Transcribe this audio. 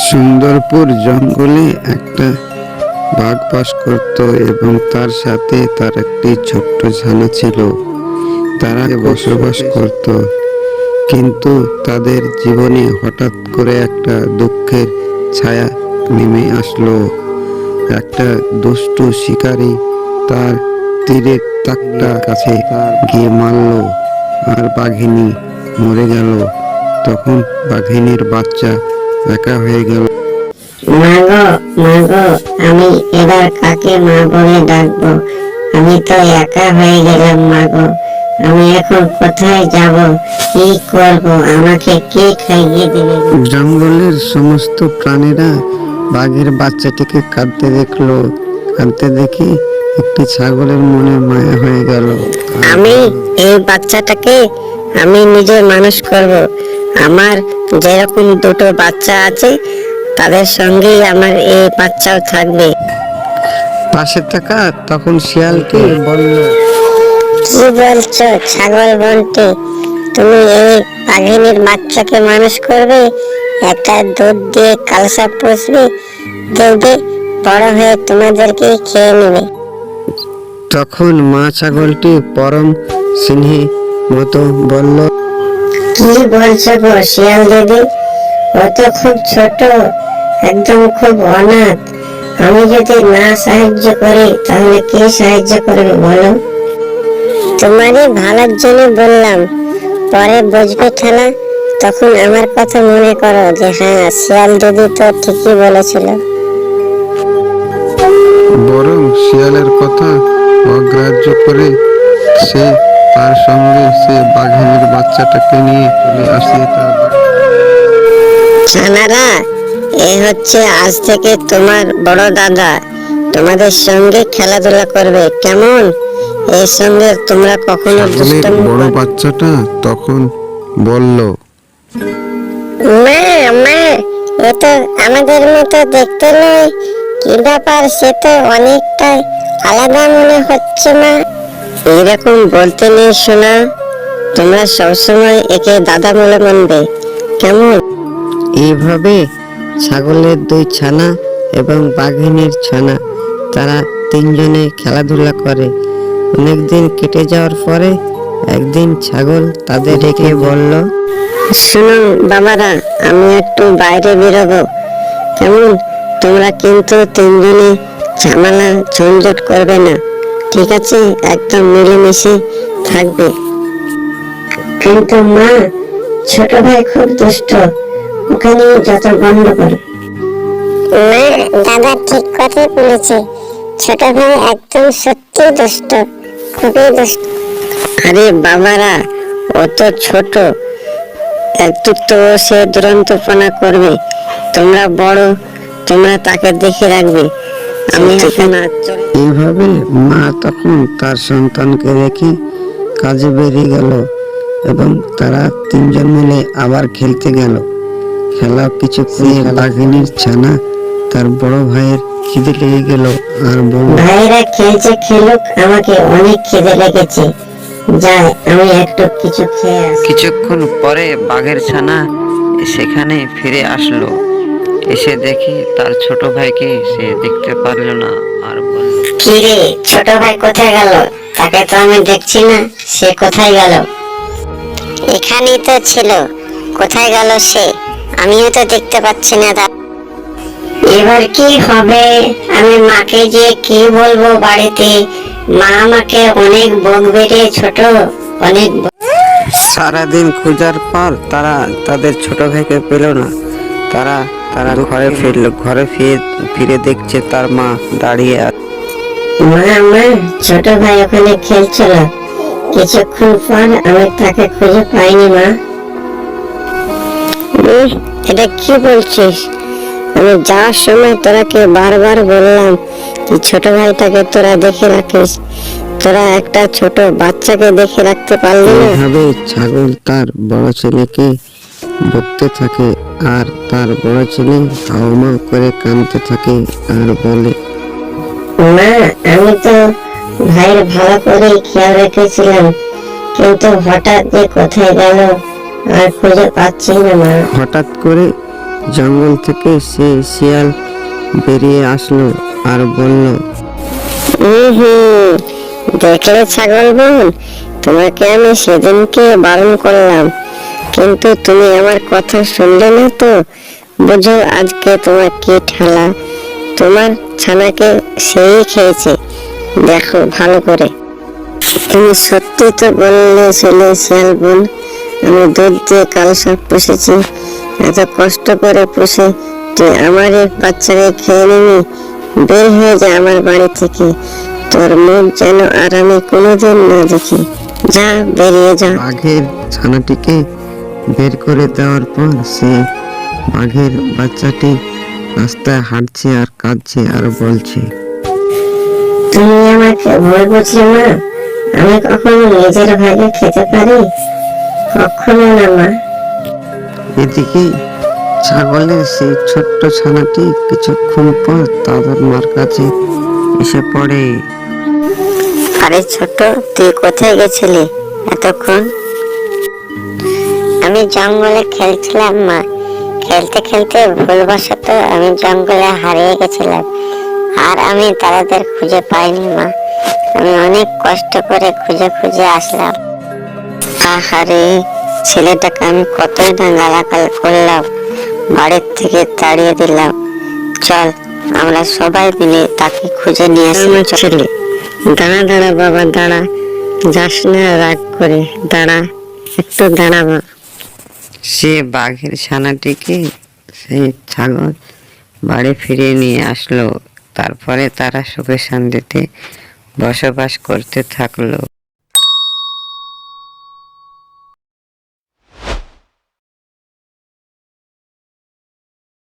সুন্দরপুর জঙ্গলে একটা বাঘ বাস করত এবং তার সাথে তার একটি ছোট্ট ছানা ছিল। তারা বসবাস করত, কিন্তু তাদের জীবনে হঠাৎ করে একটা দুঃখের ছায়া নেমে আসলো। একটা দুষ্টু শিকারী তার তীরের তাকটা কাছে গিয়ে মারল, আর বাঘিনী মরে গেল। তখন বাঘিনীর বাচ্চা একা হয়ে গেল। মাগো মাগো, আমি এবার কাকে মা বলে ডাকবো? আমি তো একা হয়ে গেলাম মাগো। আমি এখন কোথায় যাব, কি করব? আমাকে কে খাইয়ে দেবে? জঙ্গলের সমস্ত প্রাণীরা বাঘের বাচ্চাটিকে কাঁদতে দেখলো। কাঁদতে দেখে একটি ছাগলের মনে মায়া হয়ে গেল। আমি এই বাচ্চাটাকে আমি নিজে মানুষ করব। আমার যেরকম দুটো বাচ্চা আছে, তাদের সঙ্গেই আমার এই বাচ্চাও থাকবে। পাশে থাকা তখন শিয়ালকে বলল, কি বলছো ছাগল বন্টি? তুমি এই বাঘিনীর বাচ্চাকে মানুষ করবে, একটা দুধ দিয়ে কালসা পুষবে, দেখবে বড় হয়ে তোমাদেরকে খেয়ে নেবে। তখন মা ছাগলটি পরম স্নেহে মতো বলল, কি বলছো গো শিয়াল দিদি? ও তো খুব ছোট, একদম খুব অনাথ। আমি যদি না সাহায্য করি তাহলে কে সাহায্য করবে বলো? তোমারই ভালোর জন্য বললাম, পরে বুঝবে খেলা। তখন আমার কথা মনে করো যে হ্যাঁ, শিয়াল দিদি তো ঠিকই বলেছিল। বরং শিয়ালের কথা অগ্রাহ্য করে সে তার সঙ্গে বাঘিনীর বাচ্চাটাকে নিয়ে চলে আসে। ছানারা, এই হচ্ছে আজ থেকে তোমার বড় দাদা। তোমাদের সঙ্গে খেলাধুলা করবে, কেমন? এর সঙ্গে তোমরা কখনো দুষ্টামি বড় বাচ্চাটা তখন বলল, মা মা, এ তো আমাদের মতো দেখতে নয়। কি ব্যাপার? সে তো অনেকটাই আলাদা মনে হচ্ছে মা। এরকম বলতে নেই শোনা, তোমরা সবসময় একে দাদা বলে মানবে, কেমন? এইভাবে ছাগলের দুই ছানা এবং বাঘিনীর ছানা, তারা তিনজনে খেলাধুলা করে। অনেকদিন কেটে যাওয়ার পরে একদিন ছাগল তাদের ডেকে বলল, শুনুন বাবারা, আমি একটু বাইরে বেরোবো, কেমন? তোমরা কিন্তু তিনজনে ঝামেলা ঝঞ্ঝট করবে না, ঠিক আছে? একদম মিলেমিশে থাকবে। কিন্তু মা, ছোট ভাই খুব দুষ্ট, ওখানে যত গন্ডগোল। মা, দাদা ঠিক কথাই বলেছে, ছোট ভাই একদম সত্যি দুষ্ট, খুবই দুষ্ট। আরে বাবারা, ও তো ছোট, একটু তো সে দুরন্তপনা করবে। তোমরা বড়, তোমরা তাকে দেখে রাখবে। আমি এখন এইভাবে মা তখন তার সন্তানকে রেখে কাজে বেরিয়ে গেল এবং তারা তিনজন মিলে আবার খেলতে গেল। খেলা কিছুক্ষণ বাঘিনীর ছানা তার বড় ভাইয়ের খিদে লেগে গেল আর বলল, ভাইরা খেলছে খেলুক, আমাকে অনেক খিদে লেগেছে, যাই আমি একটু কিছু খেয়ে আসি। কিছুক্ষণ পরে বাঘের ছানা সেখানে ফিরে আসলো। এসে দেখে তার ছোট ভাইকে সে দেখতে পারল না, আর বলল, কি রে, ছোট ভাই কোথায় গেল? তাকে তো আমি দেখছি না, সে কোথায় গেল? এখানেই তো ছিল, কোথায় গেল সে? আমিও তো দেখতে পাচ্ছি না। এবার কি হবে? আমি মাকে যে কি বলবো বাড়িতে? মা আমাকে অনেক বকবে রে ছোট, অনেক। সারাদিন খোঁজার পর তারা তাদের ছোট ভাইকে পেল না। তারা তারা ঘরে ফিরলো। ঘরে ফিরে দেখছে তার মা দাঁড়িয়ে আছে। মা মা, ছোট ভাই ওখানে খেলছিল, কিছুক্ষণ পর আমি তাকে খুঁজে পাইনি মা। এটা কি বলছিস? আমি যাওয়ার সময় তোরাকে বারবার বললাম যে ছোট ভাইটাকে তোরা দেখে রাখিস, তোরা একটা ছোট বাচ্চাকে দেখে রাখতে পারলি না। এইভাবে ছাগল তার বড় ছেলেকে বকতে থাকে আর তার বড় ছেলে হাওমা করে কাঁদতে থাকে আর বলে, মা, আমি তো ভাইয়ের ভালো করে খেয়াল রেখেছিলাম, কিন্তু হঠাৎ যে কোথায় গেল আর খুঁজে পাচ্ছি না মা। হঠাৎ করে জঙ্গল থেকে সে শিয়াল বেরিয়ে আসলো আর বলল, হুম, দেখলে ছাগল বোন, তোমাকে আমি সেদিনকে বারণ করলাম, কিন্তু তুমি আমার কথা শুনলে না তো। বুঝো আজকে তোমার কি ঠালা, তোমার ছানাকে সেই খেয়েছে, দেখো ভালো করে। তুমি সত্যি তো বললে ছেলে শিয়াল বোন, আমি দুধ দিয়ে কাল সাপ পুষেছি, এত কষ্ট করে পুষে তুই আমার এই বাচ্চাকে খেয়ে নিবি? বের হয়ে যা আমার বাড়ি থেকে, তোর মুখ যেন আর আমি কোনোদিন না দেখি, যা বেরিয়ে যা। বাঘের ছানাটিকে বের করে দেওয়ার পর সে বাঘের বাচ্চাটি রাস্তায় হাঁটছে আর কাঁদছে আর বলছে, তুমি আমাকে ভুল বুঝলে মা, আমি কখনো নিজের ভাগে খেতে পারি? কখনো না মা। এদিকে ছাগলের সেই ছোট্ট ছানাটি কিছুক্ষণ পর তাদের মার কাছে এসে পড়ে। আরে ছোট, তুই কোথায় গেছিলি এতক্ষণ? আমি জঙ্গলে খেলছিলাম মা, খেলতে খেলতে ভুলবশত আমি জঙ্গলে হারিয়ে গেছিলাম, আর আমি তাদের খুঁজে পাইনি মা। আমি অনেক কষ্ট করে খুঁজে খুঁজে আসলাম। আহারে, ছেলেটাকে আমি কতই না গালাগাল করলাম, বাড়ির থেকে তাড়িয়ে দিলাম। চল আমরা সবাই মিলে তাকে খুঁজে নিয়ে আসি। ছেলে, দাঁড়া দাঁড়া বাবা, দাঁড়া, যাস না রাগ করে, দাঁড়া, একটু দাঁড়াবা। সে বাঘের ছানাটিকে সেই ছাগল বাড়ি ফিরিয়ে নিয়ে আসলো। তারপরে তারা সুখে শান্তিতে বসবাস করতে থাকলো।